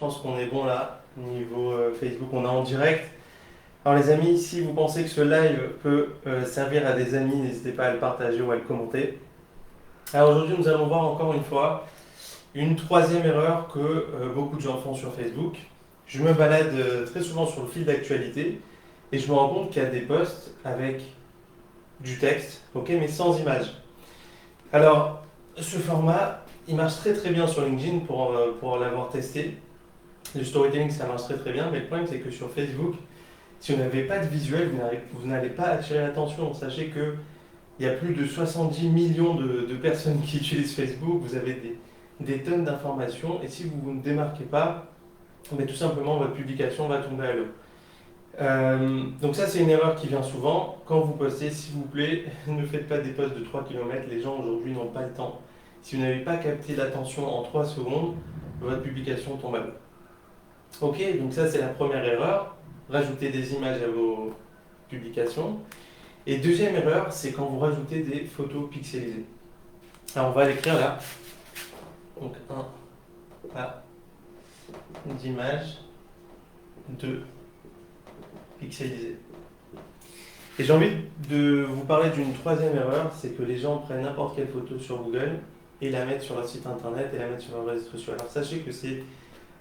pense qu'on est bon là. Niveau Facebook, on est en direct. Alors les amis, si vous pensez que ce live peut servir à des amis, n'hésitez pas à le partager ou à le commenter. Alors aujourd'hui, nous allons voir encore une fois une troisième erreur que beaucoup de gens font sur Facebook. Je me balade très souvent sur le fil d'actualité et je me rends compte qu'il y a des posts avec du texte, ok, mais sans image. Alors, ce format, il marche très très bien sur LinkedIn pour l'avoir testé. Le storytelling, ça marche très très bien, mais le problème, c'est que sur Facebook, si vous n'avez pas de visuel, vous n'allez pas attirer l'attention. Sachez que il y a plus de 70 millions de personnes qui utilisent Facebook, vous avez des tonnes d'informations, et si vous ne démarquez pas, mais tout simplement, votre publication va tomber à l'eau. Donc ça, c'est une erreur qui vient souvent. Quand vous postez, s'il vous plaît, ne faites pas des posts de 3 km. Les gens aujourd'hui n'ont pas le temps. Si vous n'avez pas capté l'attention en 3 secondes, votre publication tombe à l'eau. Ok, donc ça, c'est la première erreur. Rajoutez des images à vos publications. Et deuxième erreur, c'est quand vous rajoutez des photos pixelisées. Alors, on va l'écrire là. Donc, pas d'image, 2 pixelisées. Et j'ai envie de vous parler d'une troisième erreur, c'est que les gens prennent n'importe quelle photo sur Google et la mettent sur leur site internet et la mettent sur leurs réseaux sociaux. Alors sachez que c'est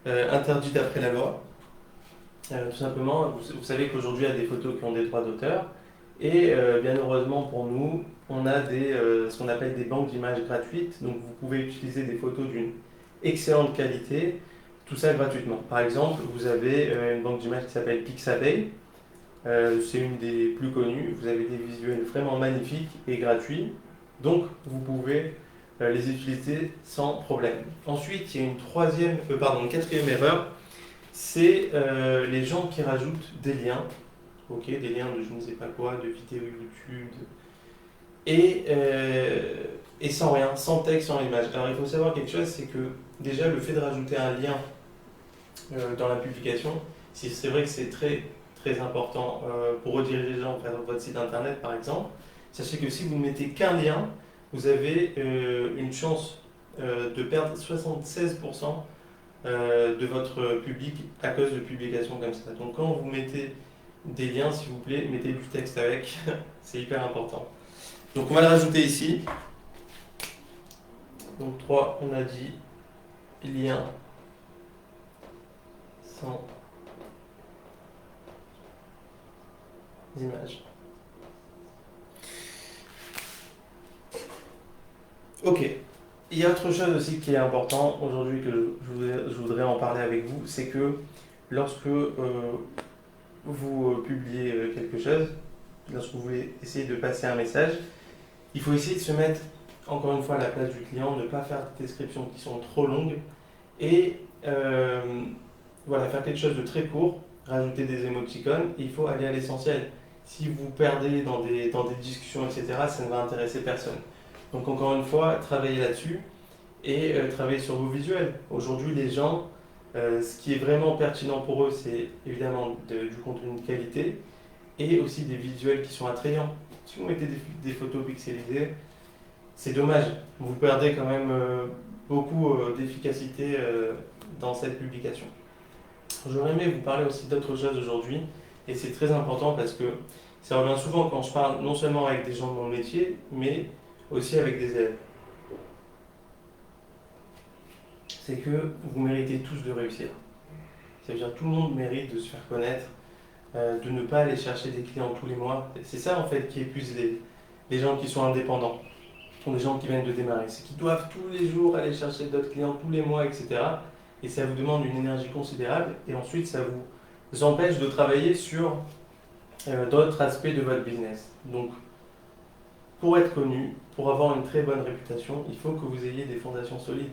interdit d'après la loi. Tout simplement, vous savez qu'aujourd'hui il y a des photos qui ont des droits d'auteur et bien heureusement pour nous, on a ce qu'on appelle des banques d'images gratuites. Donc vous pouvez utiliser des photos d'une excellente qualité, tout ça gratuitement. Par exemple, vous avez une banque d'images qui s'appelle Pixabay. C'est une des plus connues. Vous avez des visuels vraiment magnifiques et gratuits. Donc, vous pouvez les utiliser sans problème. Ensuite, il y a une quatrième erreur. C'est les gens qui rajoutent des liens. Ok, des liens de je ne sais pas quoi, de vidéos YouTube. Et sans rien, sans texte, sans image. Alors, il faut savoir quelque chose, c'est que déjà, le fait de rajouter un lien dans la publication, c'est vrai que c'est très très important pour rediriger les gens vers votre site internet par exemple. Sachez que si vous ne mettez qu'un lien, vous avez une chance de perdre 76% de votre public à cause de publications comme ça. Donc quand vous mettez des liens, s'il vous plaît, mettez du texte avec, c'est hyper important. Donc on va le rajouter ici. Donc 3, on a dit lien sans images. Ok. Il y a autre chose aussi qui est important aujourd'hui que je voudrais en parler avec vous, c'est que lorsque vous publiez quelque chose, lorsque vous voulez essayer de passer un message, il faut essayer de se mettre encore une fois à la place du client, ne pas faire des descriptions qui sont trop longues et voilà, faire quelque chose de très court, rajouter des émoticônes, et il faut aller à l'essentiel. Si vous perdez dans des discussions, etc., ça ne va intéresser personne. Donc encore une fois, travaillez là-dessus et travaillez sur vos visuels. Aujourd'hui, les gens, ce qui est vraiment pertinent pour eux, c'est évidemment du contenu de qualité et aussi des visuels qui sont attrayants. Si vous mettez des photos pixelisées, c'est dommage. Vous perdez quand même beaucoup d'efficacité dans cette publication. J'aurais aimé vous parler aussi d'autre chose aujourd'hui, et c'est très important parce que ça revient souvent quand je parle non seulement avec des gens de mon métier, mais aussi avec des élèves. C'est que vous méritez tous de réussir. C'est-à-dire que tout le monde mérite de se faire connaître, de ne pas aller chercher des clients tous les mois. C'est ça en fait qui épuise les gens qui sont indépendants, ou les gens qui viennent de démarrer. C'est qu'ils doivent tous les jours aller chercher d'autres clients tous les mois, etc. Et ça vous demande une énergie considérable et ensuite ça vous empêche de travailler sur d'autres aspects de votre business. Donc, pour être connu, pour avoir une très bonne réputation, il faut que vous ayez des fondations solides.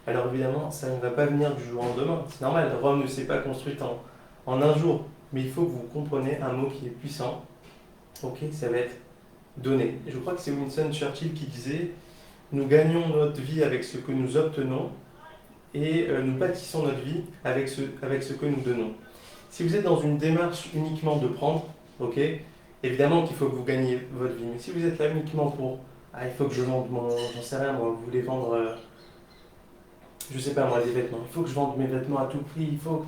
Alors évidemment, ça ne va pas venir du jour au lendemain. C'est normal, Rome ne s'est pas construite en un jour. Mais il faut que vous compreniez un mot qui est puissant. Ok, ça va être donner. Je crois que c'est Winston Churchill qui disait « Nous gagnons notre vie avec ce que nous obtenons et nous bâtissons notre vie avec ce que nous donnons. » Si vous êtes dans une démarche uniquement de prendre, ok, évidemment qu'il faut que vous gagnez votre vie. Mais si vous êtes là uniquement pour il faut que je vende j'en sais rien, moi, vous voulez vendre je sais pas moi, des vêtements. Il faut que je vende mes vêtements à tout prix, il faut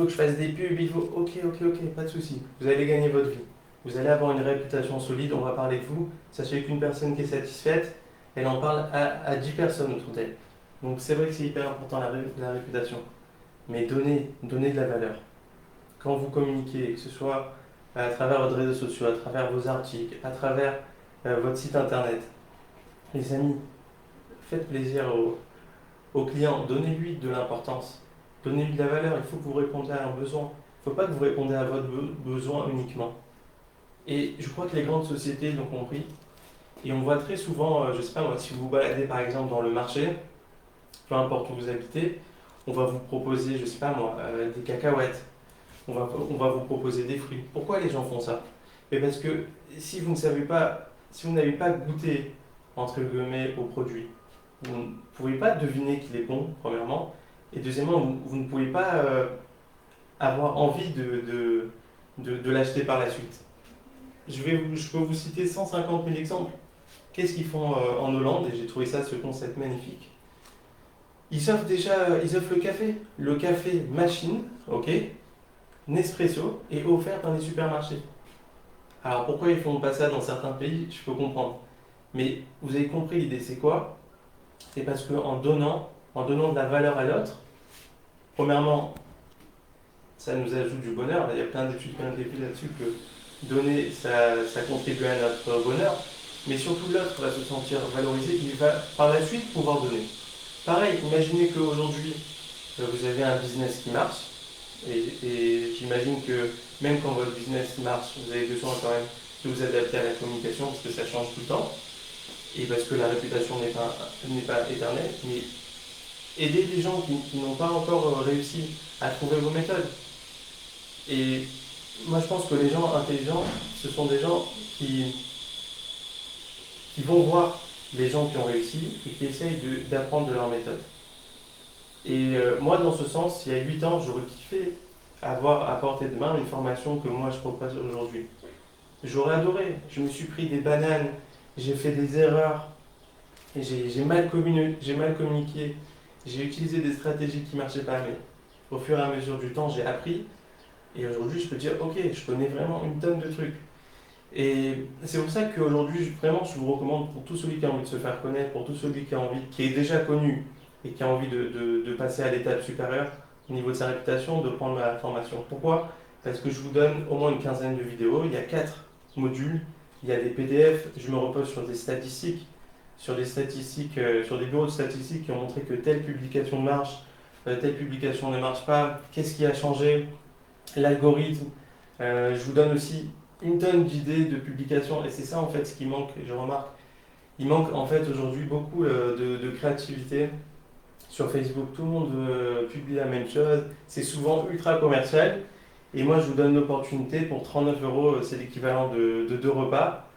que je fasse des pubs, il faut. Ok, ok, ok, pas de souci. Vous allez gagner votre vie. Vous allez avoir une réputation solide, on va parler de vous. Sachez qu'une personne qui est satisfaite, elle en parle à 10 personnes autour d'elle. Donc c'est vrai que c'est hyper important la réputation. Mais donnez de la valeur. Quand vous communiquez, que ce soit à travers votre réseaux sociaux, à travers vos articles, à travers votre site internet, les amis, faites plaisir au client, donnez-lui de l'importance, donnez-lui de la valeur, il faut que vous répondiez à un besoin. Il ne faut pas que vous répondiez à votre besoin uniquement. Et je crois que les grandes sociétés l'ont compris. Et on voit très souvent, je ne sais pas moi, si vous vous baladez par exemple dans le marché, peu importe où vous habitez, on va vous proposer, je ne sais pas moi, des cacahuètes, on va vous proposer des fruits. Pourquoi les gens font ça? Mais parce que si vous ne savez pas, si vous n'avez pas goûté, entre guillemets, au produit, vous ne pouvez pas deviner qu'il est bon, premièrement, et deuxièmement, vous ne pouvez pas avoir envie de l'acheter par la suite. Je peux vous citer 150 000 exemples. Qu'est-ce qu'ils font en Hollande? Et j'ai trouvé ça, ce concept magnifique. Ils offrent le café machine, ok, Nespresso, est offert dans les supermarchés. Alors pourquoi ils font pas ça dans certains pays, je peux comprendre. Mais vous avez compris l'idée, c'est quoi? C'est parce qu'en donnant de la valeur à l'autre, premièrement, ça nous ajoute du bonheur. Il y a plein d'études qui ont été faites là-dessus que donner, ça contribue à notre bonheur. Mais surtout, l'autre va se sentir valorisé, il va par la suite pouvoir donner. Pareil, imaginez qu'aujourd'hui, vous avez un business qui marche, et j'imagine que même quand votre business marche, vous avez besoin quand même de vous adapter à la communication parce que ça change tout le temps, et parce que la réputation n'est pas éternelle, mais aidez les gens qui n'ont pas encore réussi à trouver vos méthodes. Et moi je pense que les gens intelligents, ce sont des gens qui vont voir les gens qui ont réussi et qui essayent d'apprendre de leur méthode. Et moi, dans ce sens, il y a 8 ans, j'aurais kiffé avoir à portée de main une formation que moi je propose aujourd'hui. J'aurais adoré. Je me suis pris des bananes, j'ai fait des erreurs, j'ai mal communiqué, j'ai utilisé des stratégies qui ne marchaient pas, mais au fur et à mesure du temps, j'ai appris. Et aujourd'hui, je peux dire, ok, je connais vraiment une tonne de trucs. Et c'est pour ça qu'aujourd'hui, vraiment, je vous recommande pour tout celui qui a envie de se faire connaître, pour tout celui qui est déjà connu et qui a envie de passer à l'étape supérieure au niveau de sa réputation, de prendre ma formation. Pourquoi? Parce que je vous donne au moins une quinzaine de vidéos, il y a 4 modules, il y a des PDF, je me repose sur sur des bureaux de statistiques qui ont montré que telle publication marche, telle publication ne marche pas, qu'est-ce qui a changé, l'algorithme. Je vous donne aussi une tonne d'idées de publications et c'est ça en fait ce qui manque, je remarque. Il manque en fait aujourd'hui beaucoup de créativité sur Facebook. Tout le monde publie la même chose, c'est souvent ultra commercial et moi je vous donne l'opportunité pour 39 euros, c'est l'équivalent de 2 repas,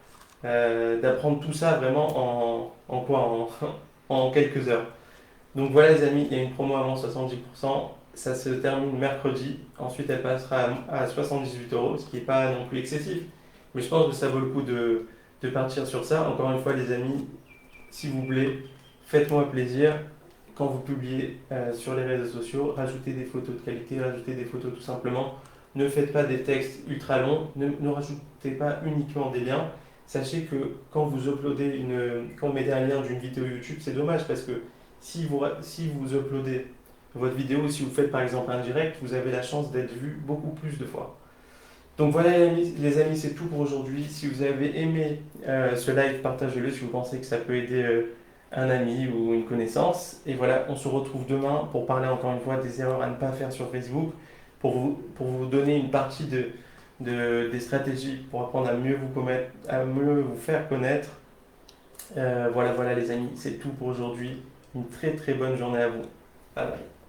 d'apprendre tout ça vraiment en quoi en quelques heures. Donc voilà les amis, il y a une promo avant 70%, ça se termine mercredi, ensuite elle passera à 78 euros, ce qui n'est pas non plus excessif, mais je pense que ça vaut le coup de partir sur ça. Encore une fois les amis, s'il vous plaît, faites-moi plaisir, quand vous publiez sur les réseaux sociaux, rajoutez des photos de qualité, rajoutez des photos tout simplement, ne faites pas des textes ultra longs, ne rajoutez pas uniquement des liens. Sachez que quand vous mettez un lien d'une vidéo YouTube, c'est dommage parce que si vous uploadez votre vidéo, si vous faites par exemple un direct, vous avez la chance d'être vu beaucoup plus de fois. Donc voilà les amis, c'est tout pour aujourd'hui. Si vous avez aimé ce live, partagez-le si vous pensez que ça peut aider un ami ou une connaissance. Et voilà, on se retrouve demain pour parler encore une fois des erreurs à ne pas faire sur Facebook, pour vous donner une partie des stratégies pour apprendre à mieux vous faire connaître. Voilà les amis, c'est tout pour aujourd'hui. Une très très bonne journée à vous. Bye bye.